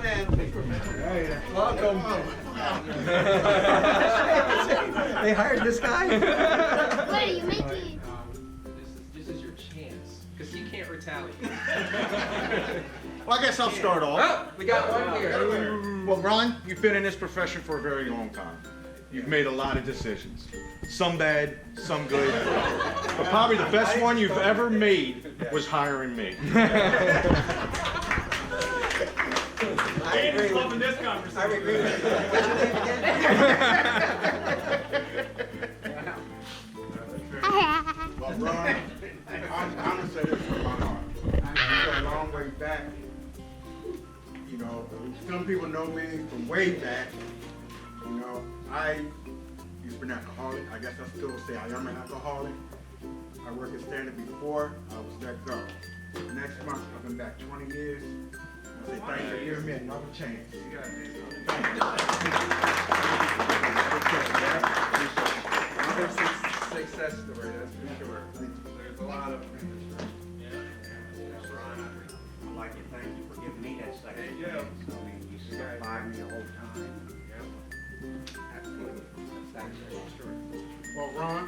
man. Welcome. They hired this guy? What are you making? This is your chance, because he can't retaliate. Well, I guess I'll start off. Oh, we got one here. Well, Ron, you've been in this profession for a very long time. You've made a lot of decisions. Some bad, some good. But probably the best one you've ever made was hiring me. Danny's loving this conversation. I agree with you. What's your name again? Well, Ron, I'm gonna say this from my heart. I go a long way back. You know, some people know me from way back. You know, I used to be an alcoholic. I guess I still say I am an alcoholic. I worked at Standard before I was let go. Next month, I've been back 20 years. I say thanks for giving me another chance. Another success story, that's for sure. There's a lot of them. Ron, I'd like to thank you for giving me that second There you go. chance. I mean, you stuck by me the whole time. Absolutely. Thanks for sure. Well, Ron,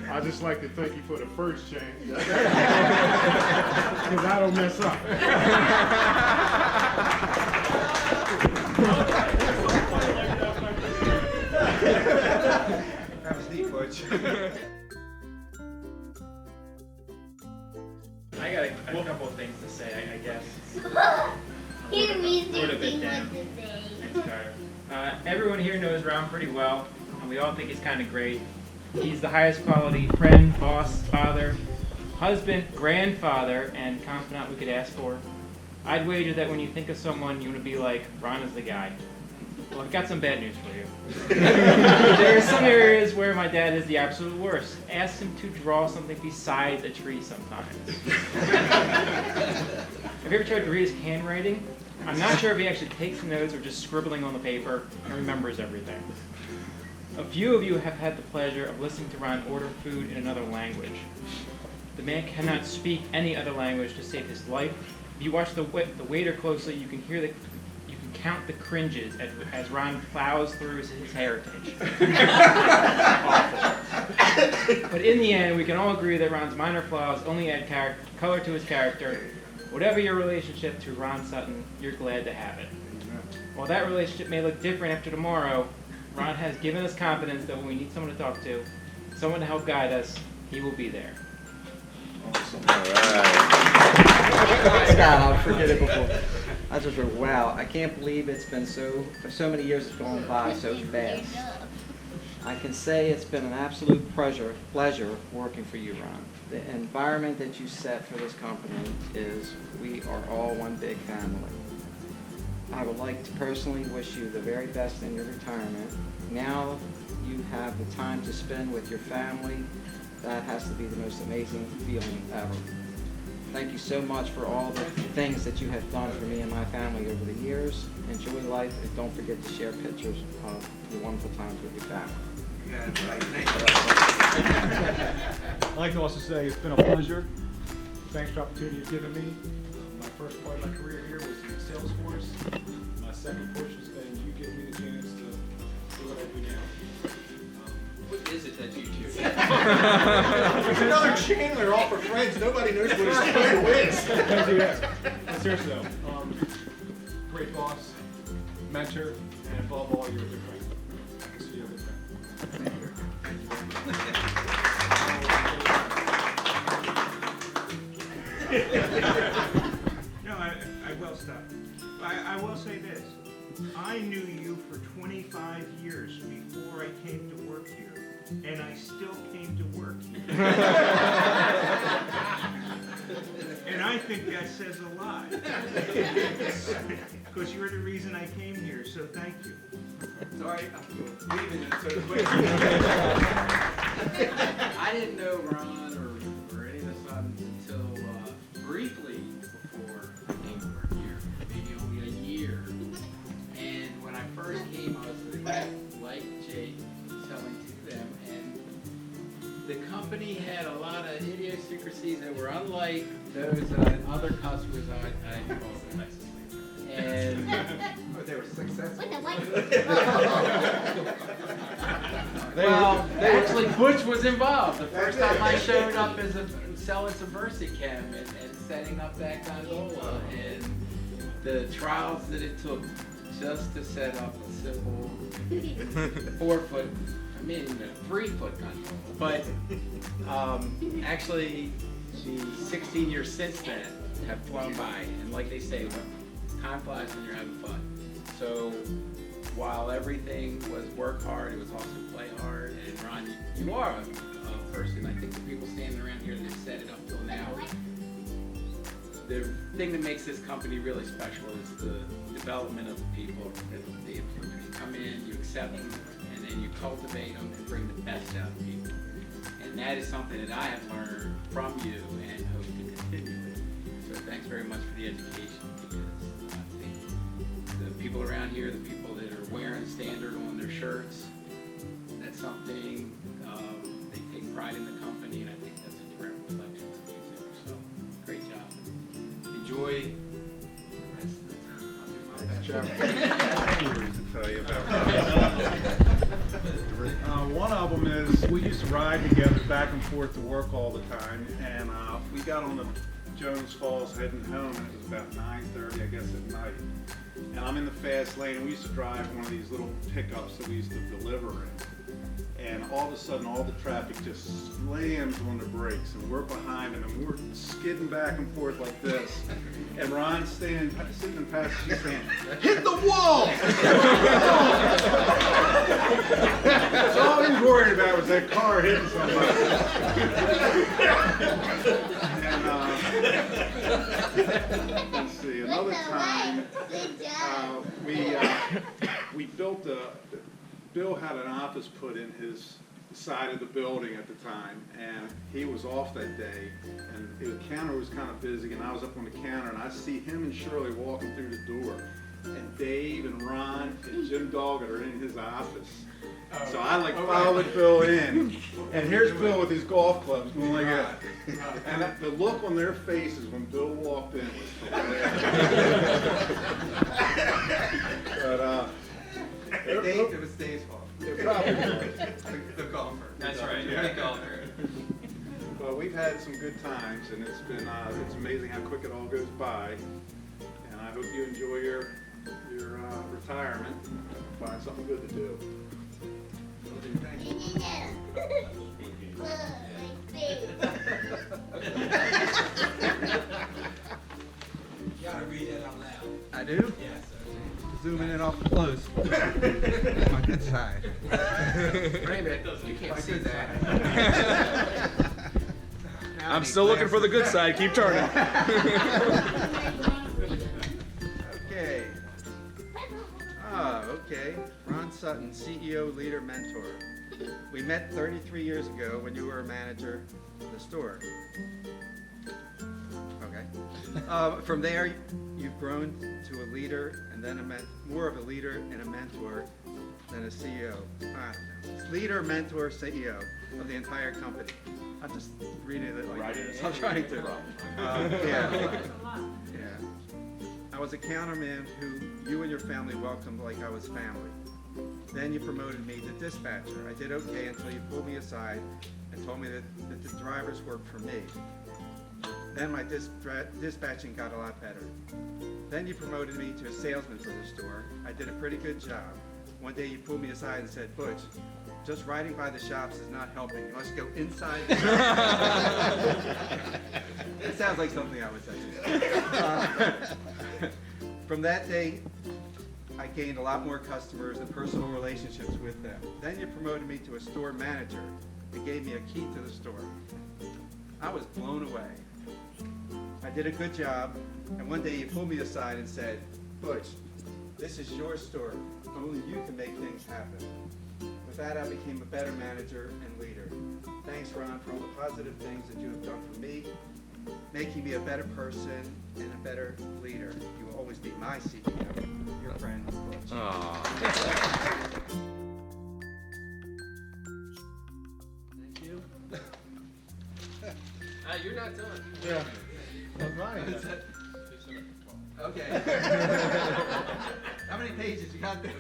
I'd just like to thank you for the first chance. Because I don't mess up. That was neat, Butch. I got a couple of things to say, I guess. Hear me Put a bit thinking down. what to say. Thanks, Carter. Everyone here knows Ron pretty well, and we all think he's kind of great. He's the highest quality friend, boss, father, husband, grandfather, and confidant we could ask for. I'd wager that when you think of someone, you want to be like, Ron is the guy. Well, I've got some bad news for you. There are some areas where my dad is the absolute worst. Ask him to draw something besides a tree sometimes. Have you ever tried to read his handwriting? I'm not sure if he actually takes notes or just scribbling on the paper and remembers everything. A few of you have had the pleasure of listening to Ron order food in another language. The man cannot speak any other language to save his life. If you watch the waiter closely, you can count the cringes as Ron plows through his heritage. Awful. But in the end, we can all agree that Ron's minor flaws only add color to his character. Whatever your relationship to Ron Sutton, you're glad to have it. While that relationship may look different after tomorrow, Ron has given us confidence that when we need someone to talk to, someone to help guide us, he will be there. Awesome. All right. Scott, I'll forget it before. I just wrote, wow, I can't believe it's been so many years has gone by so fast. I can say it's been an absolute pleasure working for you, Ron. The environment that you set for this company is, we are all one big family. I would like to personally wish you the very best in your retirement. Now you have the time to spend with your family. That has to be the most amazing feeling ever. Thank you so much for all the things that you have done for me and my family over the years. Enjoy life, and don't forget to share pictures of your wonderful times with your family. I'd like to also say it's been a pleasure. Thanks for the opportunity you've given me. My first part of my career here was in Salesforce. My second portion has been you giving me the chance to do what I do now. What is it that you do? There's another Chandler off for Friends. Nobody knows what his title is. Thank you, yes. But seriously though, great boss, mentor, and above all, you're a good friend. I can see you're a good friend. No, I will stop. I will say this. I knew you for 25 years before I came to work here, and I still came to work here. And I think that says a lot. Because you're the reason I came here, so thank you. Sorry, I'm leaving it so quick. I didn't know Ron or any of the Suttons until briefly before I came to work here, maybe only a year. And when I first came, I was like Jake, selling to them, and the company had a lot of idiosyncrasies trade secrecies that were unlike those other customers I involved in. And They were successful. What the what? well, actually, Butch was involved. The first time I showed up as selling some Versachem and setting up that gondola, and the trials that it took just to set up a simple 4-foot, 3-foot gondola. But actually, the 16 years since then have flown by, and like they say, time flies when you're having fun. So while everything was work hard, it was also play hard. And Ron, you are a person, I think the people standing around here that have set it up till now, the thing that makes this company really special is the development of the people, the employees. You come in, you accept them, and then you cultivate them and bring the best out of people. And that is something that I have learned from you and hope to continue with. So thanks very much for the education, because I think the people around here, the people that are wearing standard on their shirts, that's something they take pride in the company, and I think that's a direct reflection of you too. So great job. Enjoy. One of them is we used to ride together back and forth to work all the time, and we got on the Jones Falls heading home, and it was about 9:30, I guess, at night. And I'm in the fast lane. We used to drive one of these little pickups that we used to deliver in. And all of a sudden, all the traffic just slams on the brakes, and we're behind him, and we're skidding back and forth like this. And Ron's sitting in the passenger, she's saying, "Hit the wall!" So all he was worried about was that car hitting somebody. And let's see, another time, we built Bill had an office put in his side of the building at the time, and he was off that day, and the counter was kind of busy, and I was up on the counter, and I see him and Shirley walking through the door, and Dave and Ron and Jim Doggett are in his office. So I followed Bill in, and here's Bill with his golf clubs going like that. And the look on their faces when Bill walked in was hilarious. But Dave, it was Dave's fault. it probably was. The golfer. That's right. Yeah. Big golfer. But we've had some good times, and it's been it's amazing how quick it all goes by. And I hope you enjoy your retirement. Find something good to do. You gotta read that out loud. I do? Yes. Zooming in awful close. My good side. Wait a minute, you can't see that. I'm still looking for the good side. Keep turning. Okay. Okay. Ron Sutton, CEO, leader, mentor. We met 33 years ago when you were a manager of the store. Okay. From there, you've grown to a leader, and then more of a leader and a mentor than a CEO. I don't know. It's leader, mentor, CEO of the entire company. I'm just reading it like this. I'm trying to. Yeah. I was a counterman who you and your family welcomed like I was family. Then you promoted me to dispatcher. I did okay until you pulled me aside and told me that the drivers worked for me. Then my dispatching got a lot better. Then you promoted me to a salesman for the store. I did a pretty good job. One day you pulled me aside and said, "Butch, just riding by the shops is not helping. You must go inside the shop." It sounds like something I would say. From that day, I gained a lot more customers and personal relationships with them. Then you promoted me to a store manager and gave me a key to the store. I was blown away. I did a good job, and one day you pulled me aside and said, "Butch, this is your store. Only you can make things happen." With that, I became a better manager and leader. Thanks, Ron, for all the positive things that you have done for me, making me a better person and a better leader. You will always be my CEO. Your friend, Butch. I Yeah. Well, Ronnie does. Okay. How many pages you got there?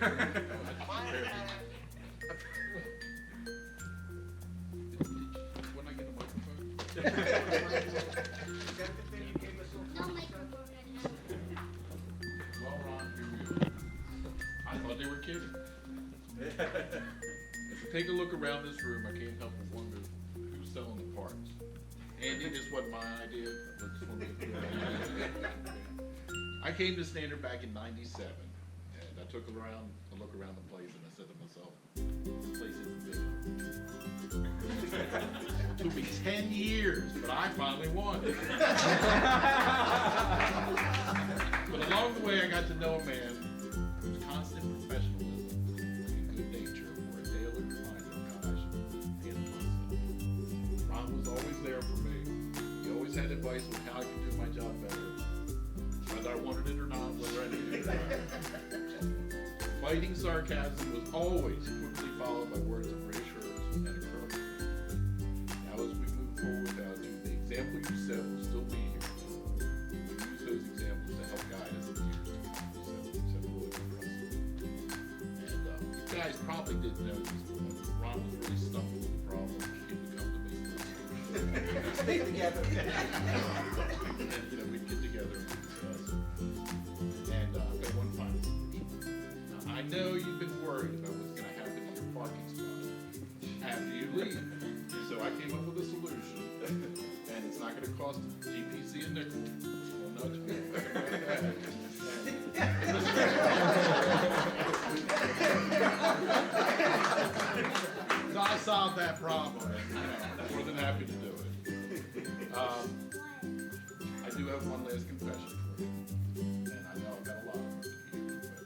When I get a microphone? No microphone anymore. Well, Ron, here we are. I thought they were kidding. If you take a look around this room, I can't help but wonder who's selling the parts. Andy, this wasn't my idea, but this one was I came to Standard back in '97, and I took a look around the place, and I said to myself, this place isn't big enough. It took me 10 years, but I finally won. But along the way, I got to know a man whose constant professionalism and good nature were a daily reminder of how I should handle myself. Ron was always there for me. He always had advice on how I could do my job better, whether I wanted it or not, whether I needed it or not. Fighting sarcasm was always quickly followed by words of reassurance and encouragement. Now as we move forward without you, the example you set will still be here. We use those examples to help guide us in the years to come. So really impressive. And you guys probably didn't know this, but when Ron was really stuck with the problem, he came to come to me for a solution. Stay together. And, we'd get together and discuss. And I've got one final solution. Now, I know you've been worried about what's going to happen to your parking spot after you leave. So I came up with a solution, and it's not going to cost GPC a nickel. Well, nudge me. So I solved that problem, and I'm more than happy to do it. I do have one last confession for you, and I know I've got a lot of them here, but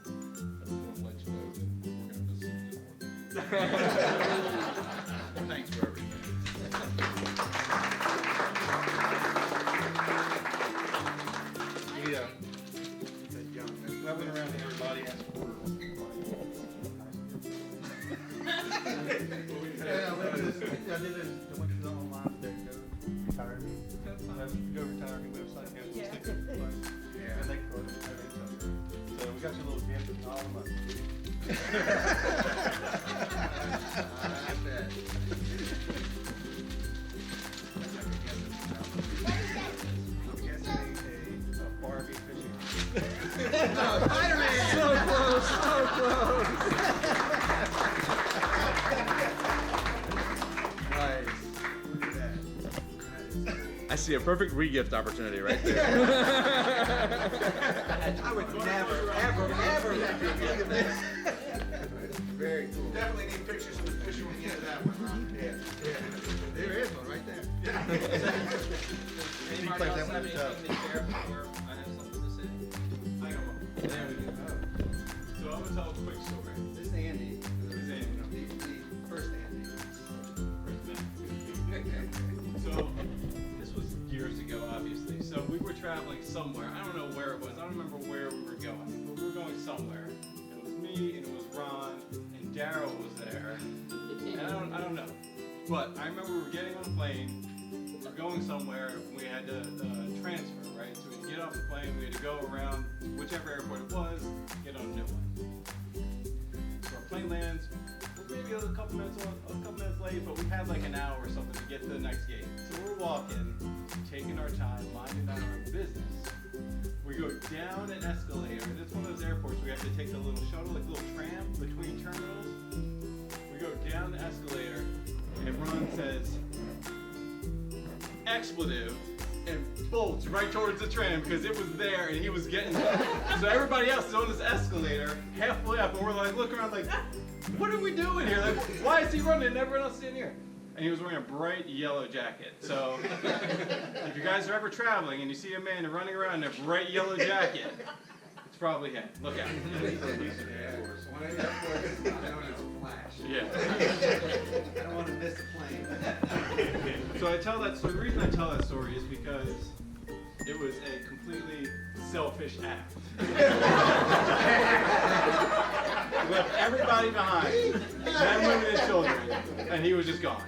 I just want to let you know that we're going to miss you more than you. Thanks for everything. Yeah. I went around to everybody asked for I did it. I went to the online there, go retirement. Go retirement website. Yeah. And they call it. So we got you a little gift with all the money. I bet. I'm guessing a Barbie fishing. Spider-Man! So close, so close. Nice. Look at that. I see a perfect re-gift opportunity right there. I would never, ever let you look at this. Very cool. Definitely need pictures of the fish when we get to that one, Ron. Yeah. There is one right there. Anybody else have anything to share before I have something to say? I got one. There we go. So I'm gonna tell a quick story. This is Andy. This is Andy. The first Andy. So this was years ago, obviously. So we were traveling somewhere. I don't know where it was. I don't remember where we were going, but we were going somewhere. It was me and it was Ron and Daryl was there. And I don't know. But I remember we were getting on a plane. We were going somewhere. We had to transfer, right? So we'd get off the plane. We had to go around whichever airport it was, get on a new one. So our plane lands. Maybe a couple minutes late, but we had like an hour or something to get to the next gate. So we're walking, taking our time, minding our own business. We go down an escalator, and it's one of those airports where you have to take the little shuttle, like a little tram between terminals. We go down the escalator, and Ron says, expletive, and bolts right towards the tram because it was there and he was getting so everybody else is on this escalator halfway up and we're like looking around like, what are we doing here? Like, why is he running and everyone else sitting here? And he was wearing a bright yellow jacket. So if you guys are ever traveling and you see a man running around in a bright yellow jacket, it's probably him. Look out. One of the airports known as Flash. Yeah. I don't want to miss a plane. So I tell that story. The reason I tell that story is because it was a completely selfish act. Left everybody behind, men, women, and children, and he was just gone.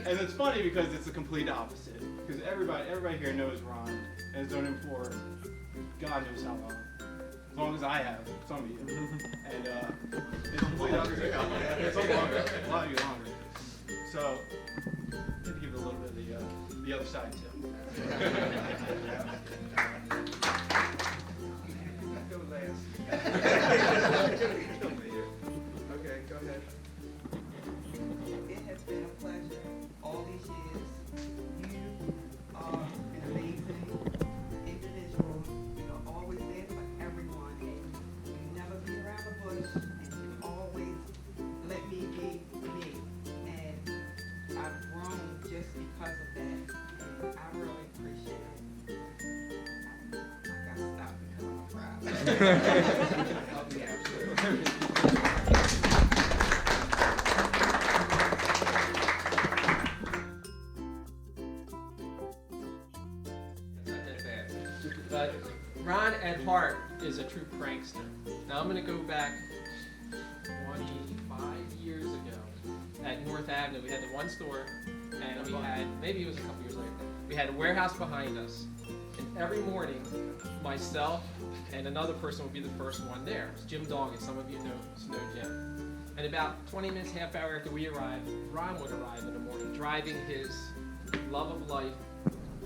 And it's funny because it's the complete opposite. because everybody here knows Ron and has known him for God knows how long. As long as I have, some of you. And it's complete opposite. It's a lot of you longer. So, I have to give it a little bit of the other side too. Go last. Okay, go ahead. It has been a pleasure all these years. You are an amazing individual. You're always there for everyone, and you never beat around the bush, and you always let me be me. And I've grown just because of that, and I really appreciate it. I gotta stop because I'm proud. Help me out. Not that bad. But Ron at heart is a true prankster. Now I'm going to go back 25 years ago at North Avenue. We had the one store, and we had, maybe it was a couple years later, we had a warehouse behind us. And every morning, myself and another person would be the first one there. It was Jim Doggett. Some of you know Jim. And about 20 minutes, half hour after we arrived, Ron would arrive in the morning, driving his love of life,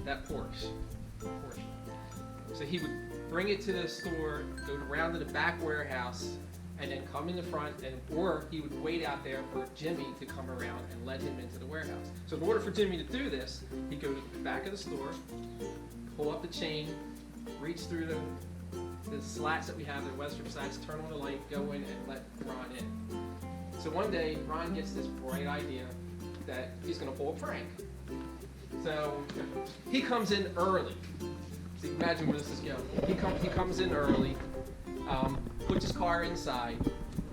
that Porsche. So he would bring it to the store, go around to the back warehouse, and then come in the front, or he would wait out there for Jimmy to come around and let him into the warehouse. So in order for Jimmy to do this, he'd go to the back of the store, pull up the chain, reach through the slats that we have, the western slats, turn on the light, go in, and let Ron in. So one day, Ron gets this bright idea that he's going to pull a prank. So he comes in early. So imagine where this is going. He comes in early, puts his car inside,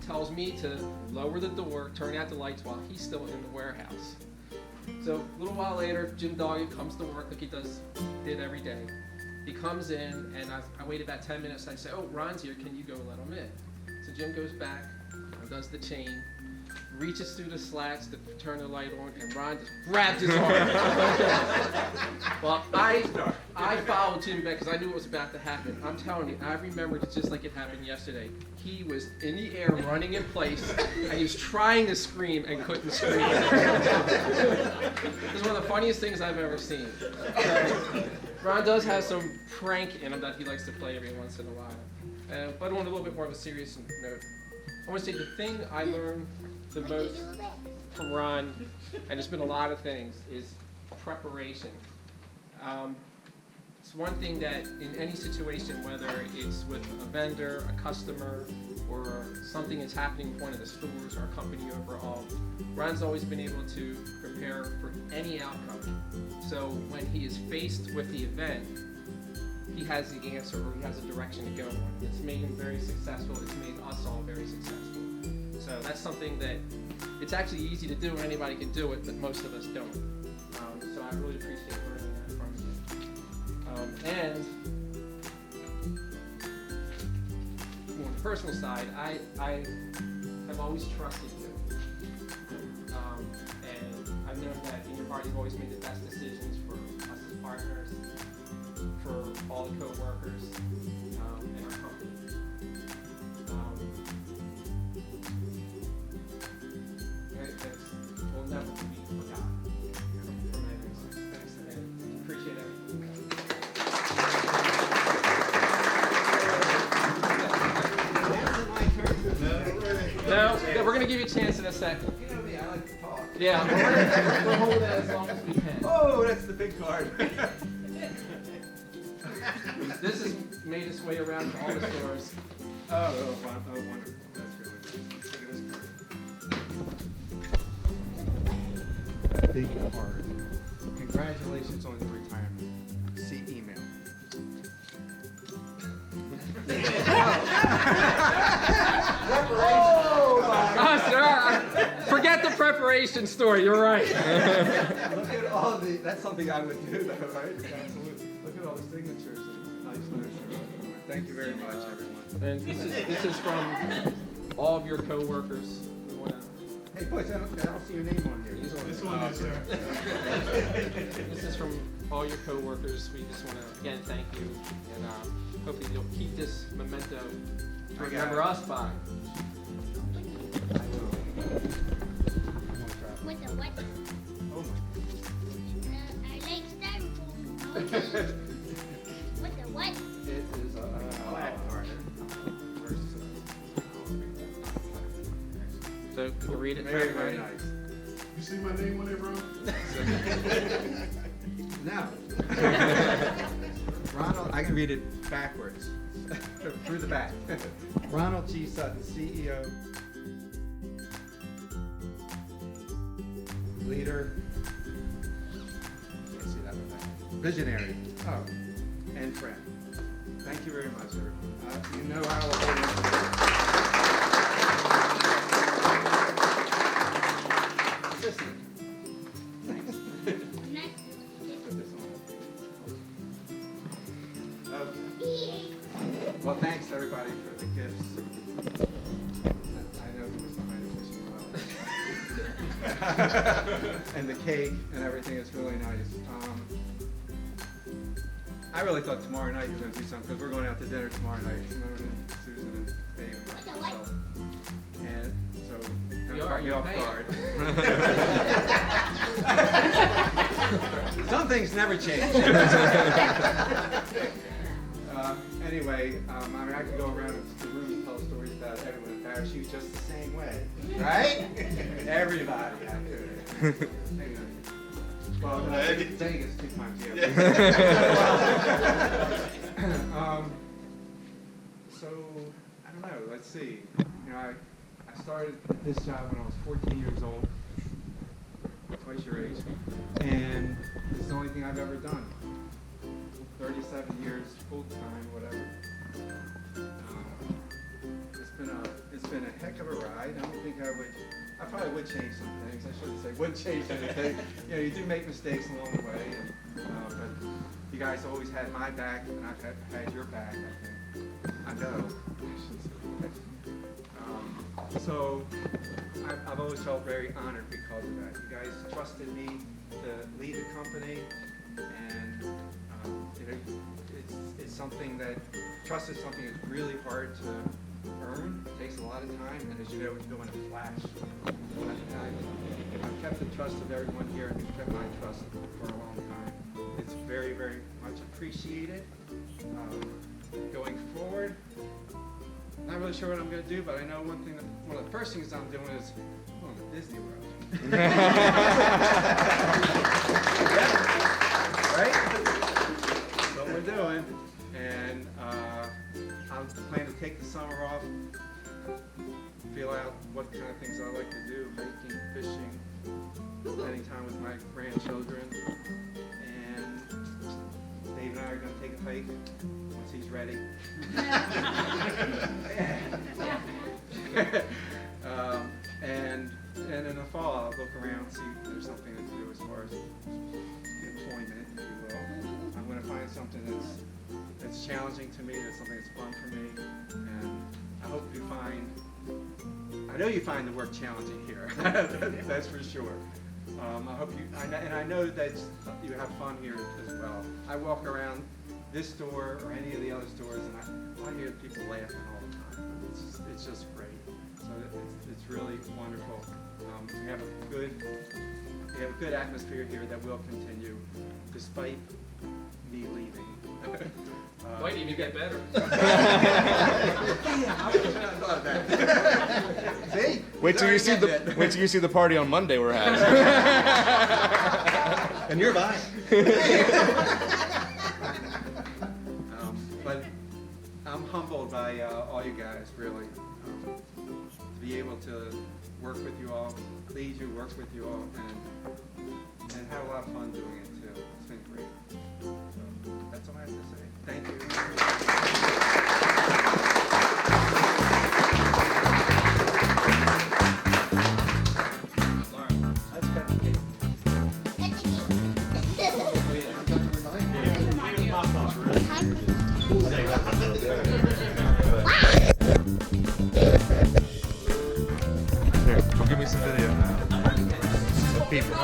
tells me to lower the door, turn out the lights while he's still in the warehouse. So a little while later, Jim Doggett comes to work like he did every day. He comes in, and I wait about 10 minutes. I say, "Oh, Ron's here. Can you go let him in?" So Jim goes back, does the chain, reaches through the slats to turn the light on, and Ron just grabs his arm. Well, I followed Jim back because I knew what was about to happen. I'm telling you, I remembered it just like it happened yesterday. He was in the air, running in place, and he was trying to scream and couldn't scream. This is one of the funniest things I've ever seen. Ron does have some prank in him that he likes to play every once in a while. But on a little bit more of a serious note, I want to say the thing I learned the most from Ron, and it's been a lot of things, is preparation. It's one thing that in any situation, whether it's with a vendor, a customer, or something that's happening in one of the stores or a company overall, Ron's always been able to prepare for any outcome. So when he is faced with the event, he has the answer or he has a direction to go on. It's made him very successful. It's made us all very successful. So that's something that it's actually easy to do. Anybody can do it, but most of us don't. So I really appreciate learning that from you. And on the personal side, I have always trusted you. And I've known that in your heart you've always made the best decisions for us as partners, for all the co-workers, in our company. That will never be forgotten from anyone. Thanks, and appreciate everything. No, we're going to give you a chance in a second. You know me, I like to talk. Yeah, we'll hold it as long as we can. Oh, that's the big card. This has made its way around to all the stores. Oh, wonderful. That's really nice. Look at this card. Big card. Congratulations on your retirement. See email. Forget the preparation story, you're right. Look at all the, that's something I would do though, right? Absolutely. Look at all the signatures. Nice literature. Thank you very much, everyone. And this is from all of your co-workers. We wanna Hey, Butch, I don't see your name on here. This one is there. This is from all your coworkers. We just want to again thank you, and hopefully you'll keep this memento to remember us by. With the what? Oh I like styrofoam. With the what? It is a plaque card. So can you read it for Very, everybody? very nice. You see my name on it, bro? No. Ronald, I can read it backwards, through the back. Ronald G. Sutton, CEO, leader, can't see that one, visionary, and friend. Thank you very much, sir. You know how assistant. Thanks. Put this on. Okay. Well, thanks everybody for the gifts. I know there was some items as well. And the cake and everything is really nice. I really thought tomorrow night you were going to do something because we're going out to dinner tomorrow night. Susan and Dave and myself. And so, We don't are, caught me you're off paying. guard. Some things never change. Anyway, I mean, I could go around the room and tell stories about everyone embarrassed you just the same way, right? Everybody. I could. Anyway. Well, saying it's 2 times here. So, I don't know, let's see. You know, I started this job when I was 14 years old, twice your age, and it's the only thing I've ever done. 37 years, full time, whatever. It's been a heck of a ride. I don't think I probably would change some things. I shouldn't say would change anything. You know, you do make mistakes along the way, but you guys always had my back, and I've had your back, I think. I know. So I've always felt very honored because of that. You guys trusted me to lead the company, and you know, it's something that trust is something that's really hard to earn. It takes a lot of time, and as you know, it's going in a flash. I've kept the trust of everyone here, and you've kept my trust for a long time. It's very, very much appreciated. Going forward, not really sure what I'm going to do, but I know one of the first things I'm doing is going to Disney World. Right? That's what we're doing. And I'm planning to take the summer off, feel out what kind of things I like to do, hiking, fishing, spending time with my grandchildren. And Dave and I are going to take a hike once he's ready. And in the fall, I'll look around, see if there's something to do as far as employment, if you will. I'm going to find something that's challenging to me, that's something that's fun for me, and I hope you find, I know you find the work challenging here, that's for sure. I hope you, and I know that you have fun here as well. I walk around this store or any of the other stores, and I hear people laughing all the time. It's just great. So it's really wonderful. We have a good atmosphere here that will continue despite me leaving. Might even get better. See? Wait till you see the party on Monday we're having. And you're buying. But I'm humbled by all you guys, really. To be able to work with you all, lead you, work with you all, and have a lot of fun doing it too. It's been great. So that's all I have to say. Thank you. Here, go give me some video. people.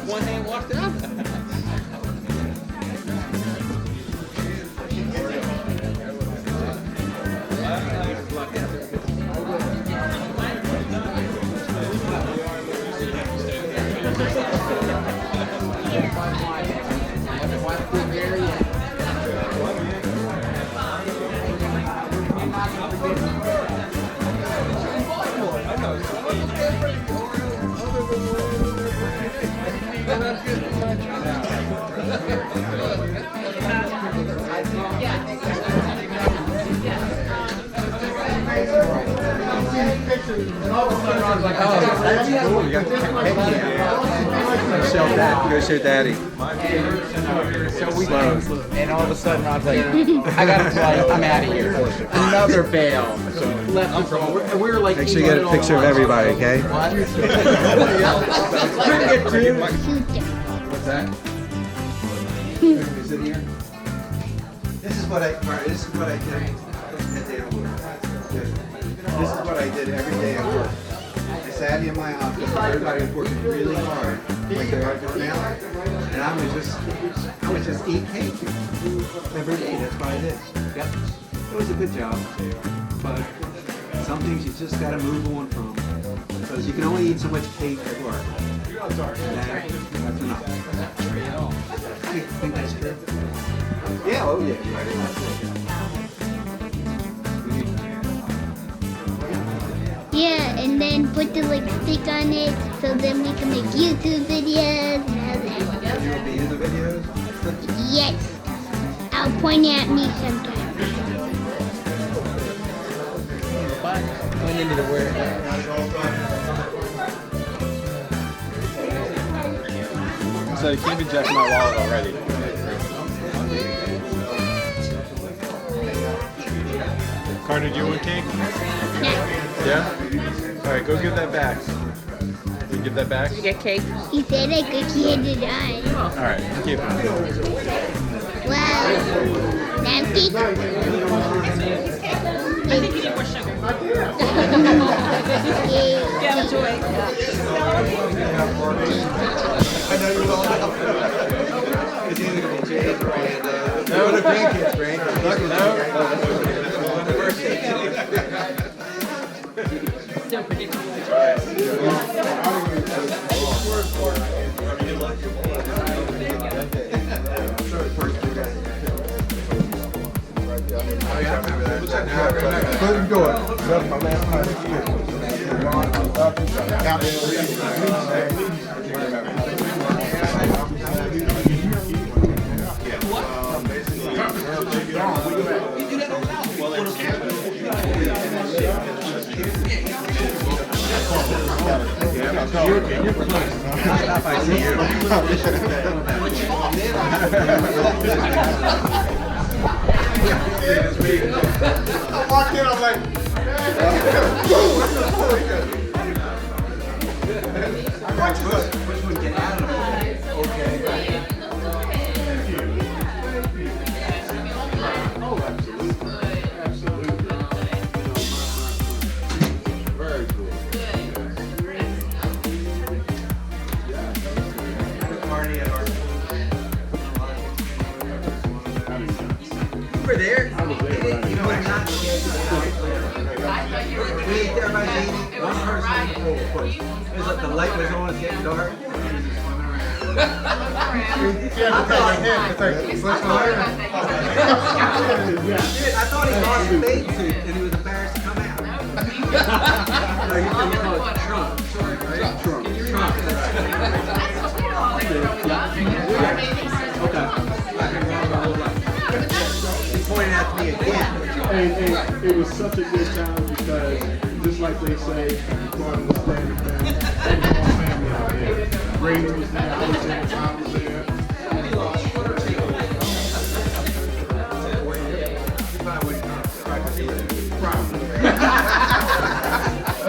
One hand walked out. Show Dad. Go show Daddy. And all of a sudden, Ron's like, I got a flight. I'm out of here. Another bail. Left from. We were like. Make sure you get a picture of everybody, okay? What's that? Is it here? This is what I did at work. This is what I did every day at work. I sat in my office, everybody was working really hard, like they are doing now, and I would just eat cake every day. That's what I did. Yep. It was a good job, but some things you just got to move on from, because you can only eat so much cake at work. That's enough. I think that's true. Yeah, oh yeah. Yeah, and then put the lipstick on it so then we can make YouTube videos and all that. You will be in the videos? Yes. I'll point at me sometime. I need to wear So you can't be jacking my wallet already. Carter, do you want cake? Yeah? Alright, go give that back. You give that back? You get cake? He said I could hand it on. Alright, keep it. Wow. Now keep I think you need more sugar. Get him to it. I know you all know. It's either going to be Jake or Amanda. No, the grandkids, Frank. So predictable. Close the door. That's my last I walked in, I'm like, Which one get out of the okay. Oh, absolutely. Absolutely. Very cool. Party at our you were there? I was there. You know, I'm not. Everybody's eating. One person. It was like the light was on, it's getting dark. I thought he lost his bathing suit and he was embarrassed to come out. No, you can call it Trump. Right? Trump. He pointed out to me again. And it was such a good time because, just like they say, going to stand family, family out there. Brady was there, I was there, Tom was there.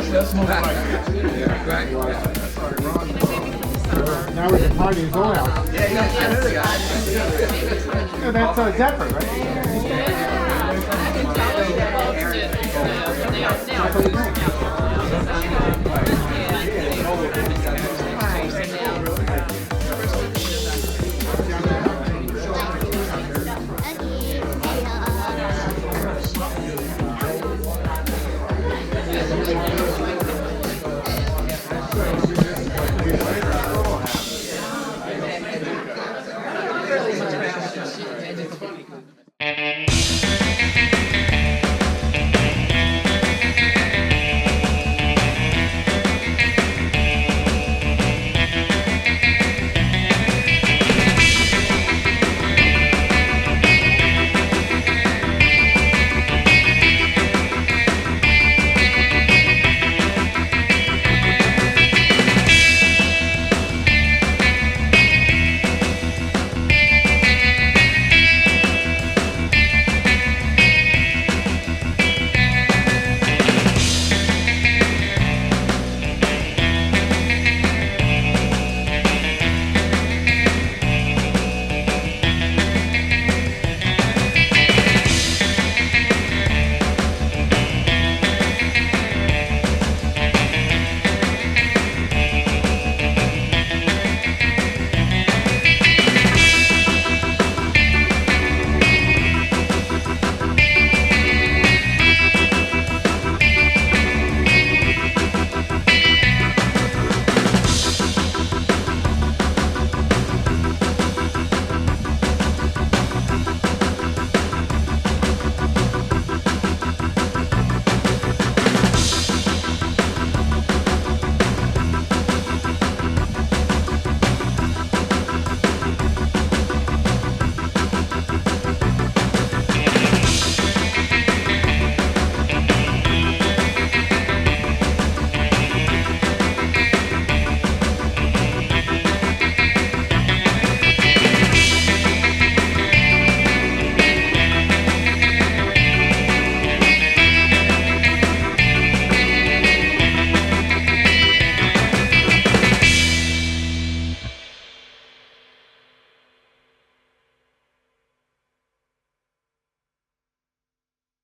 That's most likely. Yeah, right. Now we're at the party in Zoe House. Yeah, I know the guy. Yeah, that's Zephyr, right? Okay.